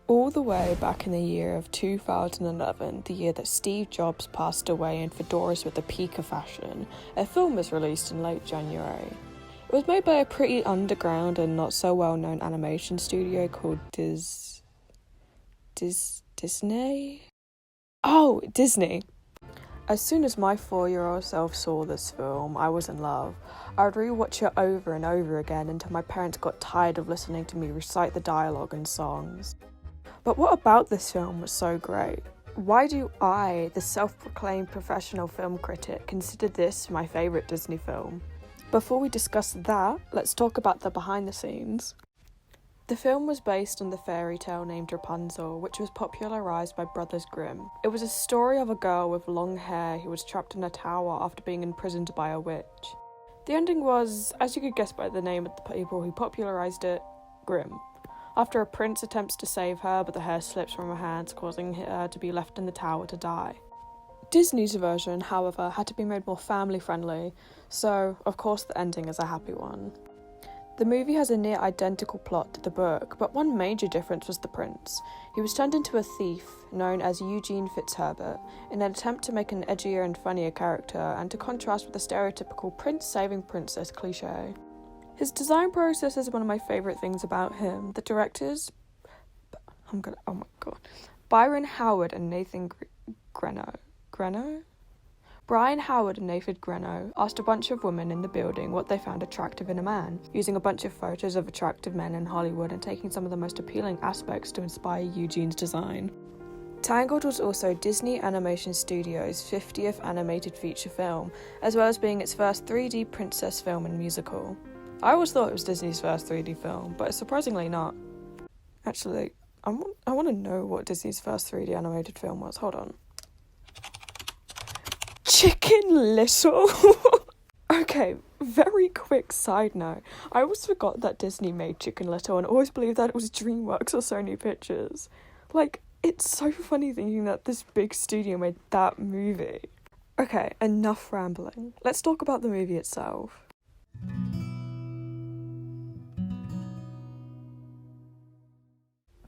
All the way back in the year of 2011, the year that Steve Jobs passed away and fedoras were the peak of fashion, a film was released in late January. It was made by a pretty underground and not so well-known animation studio called Disney? Oh, Disney! As soon as my 4-year-old self saw this film, I was in love. I would rewatch it over and over again until my parents got tired of listening to me recite the dialogue and songs. But what about this film was so great? Why do I, the self-proclaimed professional film critic, consider this my favourite Disney film? Before we discuss that, let's talk about the behind the scenes. The film was based on the fairy tale named Rapunzel, which was popularised by Brothers Grimm. It was a story of a girl with long hair who was trapped in a tower after being imprisoned by a witch. The ending was, as you could guess by the name of the people who popularised it, grim. After a prince attempts to save her, but the hair slips from her hands, causing her to be left in the tower to die. Disney's version, however, had to be made more family-friendly, so, of course, the ending is a happy one. The movie has a near identical plot to the book, but one major difference was the prince. He was turned into a thief, known as Eugene Fitzherbert, in an attempt to make an edgier and funnier character, and to contrast with the stereotypical prince-saving-princess cliché. His design process is one of my favourite things about him. The directors... oh my god. Byron Howard and Nathan Brian Howard and Nathan Greno asked a bunch of women in the building what they found attractive in a man, using a bunch of photos of attractive men in Hollywood and taking some of the most appealing aspects to inspire Eugene's design. Tangled was also Disney Animation Studios' 50th animated feature film, as well as being its first 3D princess film and musical. I always thought it was Disney's first 3D film, but it's surprisingly not. Actually, I want to know what Disney's first 3D animated film was. Hold on. Chicken Little? Okay, very quick side note. I always forgot that Disney made Chicken Little and always believed that it was DreamWorks or Sony Pictures. Like, it's so funny thinking that this big studio made that movie. Okay, enough rambling. Let's talk about the movie itself.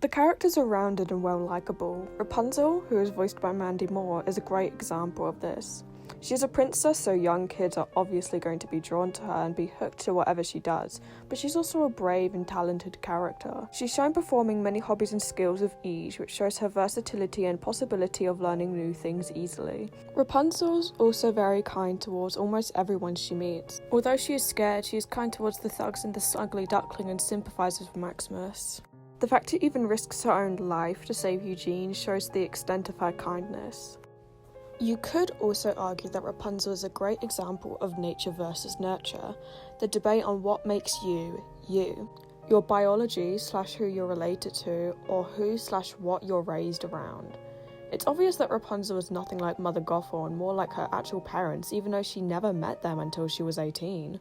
The characters are rounded and well likeable. Rapunzel, who is voiced by Mandy Moore, is a great example of this. She is a princess, so young kids are obviously going to be drawn to her and be hooked to whatever she does, but she's also a brave and talented character. She's shown performing many hobbies and skills with ease, which shows her versatility and possibility of learning new things easily. Rapunzel's also very kind towards almost everyone she meets. Although she is scared, she is kind towards the thugs and the ugly duckling and sympathises with Maximus. The fact she even risks her own life to save Eugene shows the extent of her kindness. You could also argue that Rapunzel is a great example of nature versus nurture, the debate on what makes you, you. Your biology / who you're related to, or who / what you're raised around. It's obvious that Rapunzel is nothing like Mother Gothel and more like her actual parents, even though she never met them until she was 18.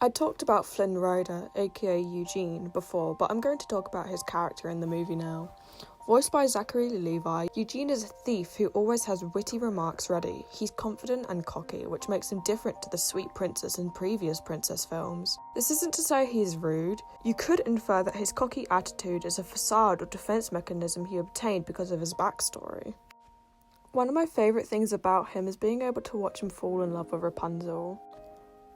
I talked about Flynn Rider, aka Eugene, before, but I'm going to talk about his character in the movie now. Voiced by Zachary Levi, Eugene is a thief who always has witty remarks ready. He's confident and cocky, which makes him different to the sweet princess in previous princess films. This isn't to say he is rude. You could infer that his cocky attitude is a facade or defense mechanism he obtained because of his backstory. One of my favourite things about him is being able to watch him fall in love with Rapunzel.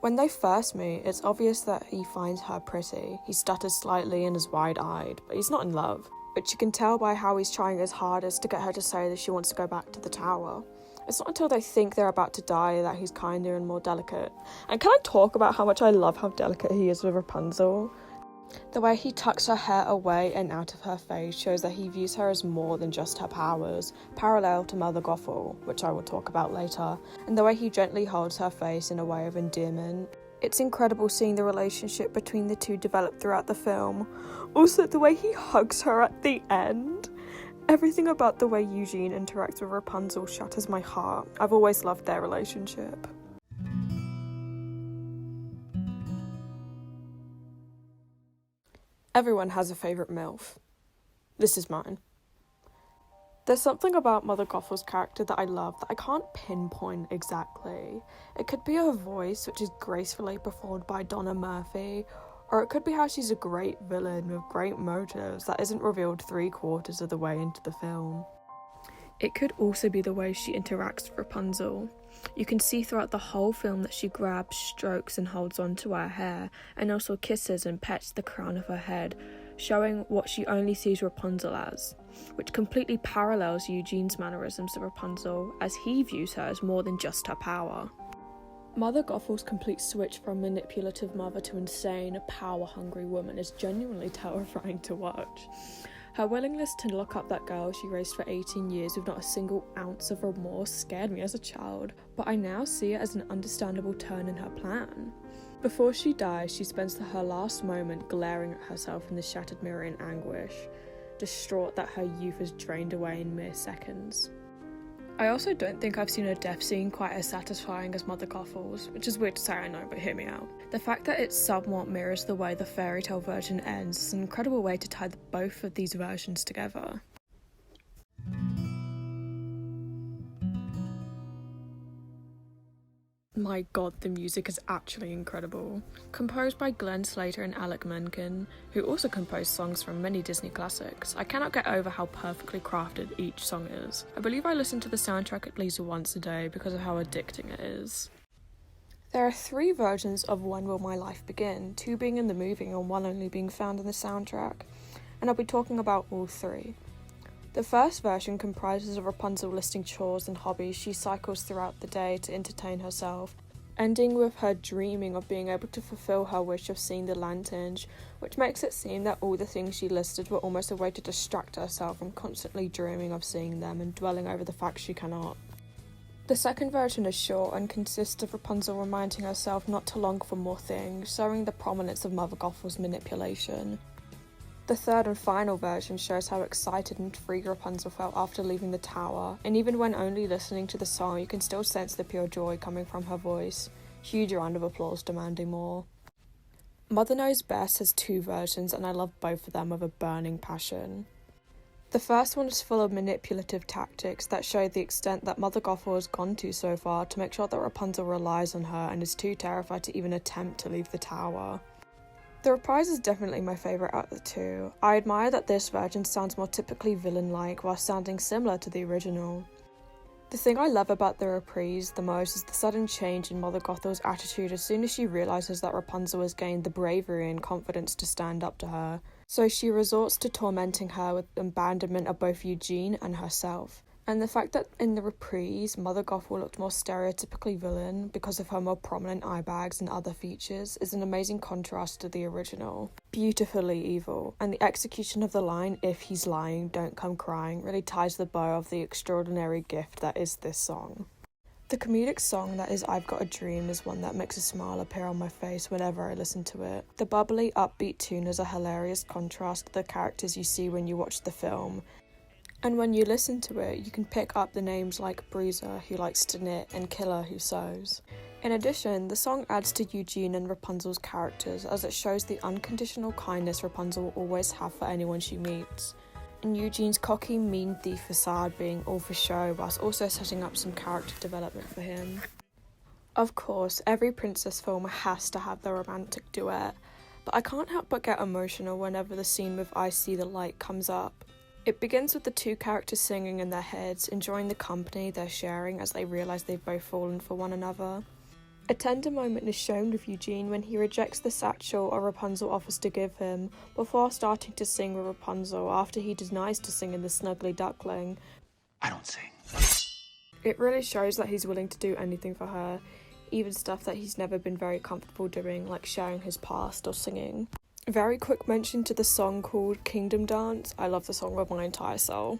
When they first meet, it's obvious that he finds her pretty. He stutters slightly and is wide-eyed, but he's not in love, which you can tell by how he's trying his hardest to get her to say that she wants to go back to the tower. It's not until they think they're about to die that he's kinder and more delicate. And can I talk about how much I love how delicate he is with Rapunzel? The way he tucks her hair away and out of her face shows that he views her as more than just her powers, parallel to Mother Gothel, which I will talk about later, and the way he gently holds her face in a way of endearment. It's incredible seeing the relationship between the two develop throughout the film. Also, the way he hugs her at the end. Everything about the way Eugene interacts with Rapunzel shatters my heart. I've always loved their relationship. Everyone has a favourite MILF. This is mine. There's something about Mother Gothel's character that I love that I can't pinpoint exactly. It could be her voice, which is gracefully performed by Donna Murphy, or it could be how she's a great villain with great motives that isn't revealed 3/4 of the way into the film. It could also be the way she interacts with Rapunzel. You can see throughout the whole film that she grabs, strokes and holds on to her hair, and also kisses and pets the crown of her head, showing what she only sees Rapunzel as, which completely parallels Eugene's mannerisms of Rapunzel, as he views her as more than just her power. Mother Gothel's complete switch from manipulative mother to insane, power-hungry woman is genuinely terrifying to watch. Her willingness to lock up that girl she raised for 18 years with not a single ounce of remorse scared me as a child, but I now see it as an understandable turn in her plan. Before she dies, she spends her last moment glaring at herself in the shattered mirror in anguish, distraught that her youth is drained away in mere seconds. I also don't think I've seen a death scene quite as satisfying as Mother Gothel's, which is weird to say, I know, but hear me out. The fact that it somewhat mirrors the way the fairy tale version ends is an incredible way to tie both of these versions together. My god, the music is actually incredible. Composed by Glenn Slater and Alec Menken, who also composed songs from many Disney classics, I cannot get over how perfectly crafted each song is. I believe I listen to the soundtrack at least once a day because of how addicting it is. There are 3 versions of When Will My Life Begin, 2 being in the movie and 1 only being found in the soundtrack, and I'll be talking about all 3. The first version comprises of Rapunzel listing chores and hobbies she cycles throughout the day to entertain herself, ending with her dreaming of being able to fulfill her wish of seeing the lanterns, which makes it seem that all the things she listed were almost a way to distract herself from constantly dreaming of seeing them and dwelling over the fact she cannot. The second version is short and consists of Rapunzel reminding herself not to long for more things, showing the prominence of Mother Gothel's manipulation. The third and final version shows how excited and free Rapunzel felt after leaving the tower, and even when only listening to the song you can still sense the pure joy coming from her voice. Huge round of applause demanding more. Mother Knows Best has 2 versions and I love both of them with a burning passion. The first one is full of manipulative tactics that show the extent that Mother Gothel has gone to so far to make sure that Rapunzel relies on her and is too terrified to even attempt to leave the tower. The Reprise is definitely my favourite out of the 2. I admire that this version sounds more typically villain-like while sounding similar to the original. The thing I love about the Reprise the most is the sudden change in Mother Gothel's attitude as soon as she realises that Rapunzel has gained the bravery and confidence to stand up to her, so she resorts to tormenting her with abandonment of both Eugene and herself. And the fact that in the Reprise, Mother Gothel looked more stereotypically villain because of her more prominent eye bags and other features is an amazing contrast to the original. Beautifully evil, and the execution of the line, "If he's lying, don't come crying," really ties the bow of the extraordinary gift that is this song. The comedic song that is I've Got a Dream is one that makes a smile appear on my face whenever I listen to it. The bubbly, upbeat tune is a hilarious contrast to the characters you see when you watch the film. And when you listen to it, you can pick up the names like Bruiser, who likes to knit, and Killer, who sews. In addition, the song adds to Eugene and Rapunzel's characters as it shows the unconditional kindness Rapunzel will always have for anyone she meets, and Eugene's cocky, mean thief facade being all for show whilst also setting up some character development for him. Of course, every princess film has to have the romantic duet, but I can't help but get emotional whenever the scene with I See the Light comes up. It begins with the 2 characters singing in their heads, enjoying the company they're sharing as they realise they've both fallen for one another. A tender moment is shown with Eugene when he rejects the satchel Rapunzel offers to give him, before starting to sing with Rapunzel after he denies to sing in the Snuggly Duckling. I don't sing. It really shows that he's willing to do anything for her, even stuff that he's never been very comfortable doing, like sharing his past or singing. Very quick mention to the song called Kingdom Dance. I love the song with my entire soul.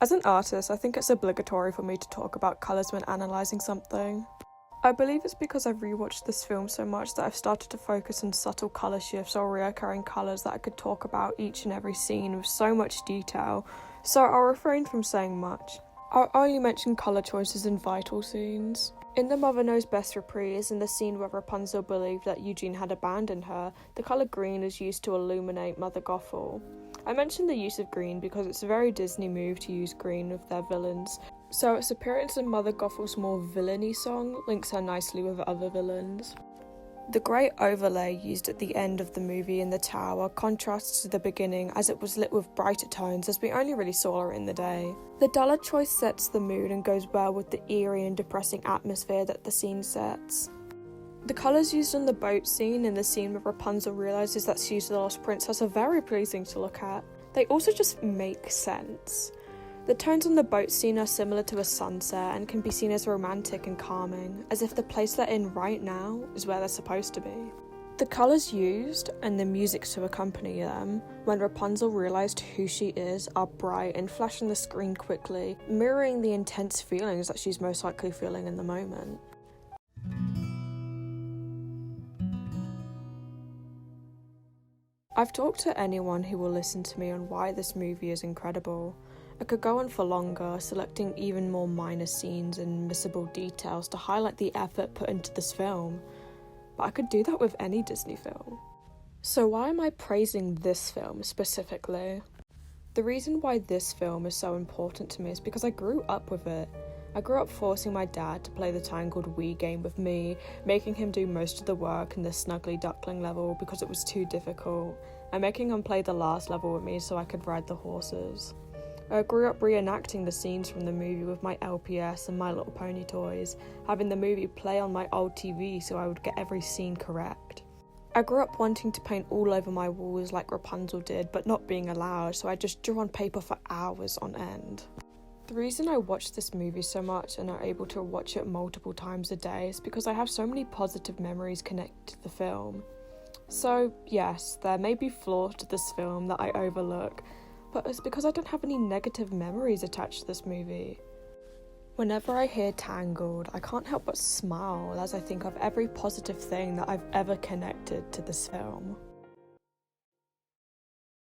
As an artist, I think it's obligatory for me to talk about colours when analysing something. I believe it's because I've rewatched this film so much that I've started to focus on subtle colour shifts or reoccurring colours that I could talk about each and every scene with so much detail, so I'll refrain from saying much. I'll only mention colour choices in vital scenes. In the Mother Knows Best reprise, in the scene where Rapunzel believed that Eugene had abandoned her, the colour green is used to illuminate Mother Gothel. I mentioned the use of green because it's a very Disney move to use green with their villains, so its appearance in Mother Gothel's more villainy song links her nicely with other villains. The grey overlay used at the end of the movie in the tower contrasts to the beginning, as it was lit with brighter tones as we only really saw her in the day. The duller choice sets the mood and goes well with the eerie and depressing atmosphere that the scene sets. The colours used in the boat scene and the scene where Rapunzel realises that she's the lost princess are very pleasing to look at. They also just make sense. The tones on the boat scene are similar to a sunset and can be seen as romantic and calming, as if the place they're in right now is where they're supposed to be. The colours used, and the music to accompany them, when Rapunzel realised who she is, are bright and flash on the screen quickly, mirroring the intense feelings that she's most likely feeling in the moment. I've talked to anyone who will listen to me on why this movie is incredible. I could go on for longer, selecting even more minor scenes and missable details to highlight the effort put into this film, but I could do that with any Disney film. So why am I praising this film specifically? The reason why this film is so important to me is because I grew up with it. I grew up forcing my dad to play the Tangled Wii game with me, making him do most of the work in the Snuggly Duckling level because it was too difficult, and making him play the last level with me so I could ride the horses. I grew up reenacting the scenes from the movie with my LPS and My Little Pony toys, having the movie play on my old TV so I would get every scene correct. I grew up wanting to paint all over my walls like Rapunzel did, but not being allowed, so I just drew on paper for hours on end. The reason I watch this movie so much and are able to watch it multiple times a day is because I have so many positive memories connected to the film. So yes, there may be flaws to this film that I overlook, but it's because I don't have any negative memories attached to this movie. Whenever I hear Tangled, I can't help but smile as I think of every positive thing that I've ever connected to this film.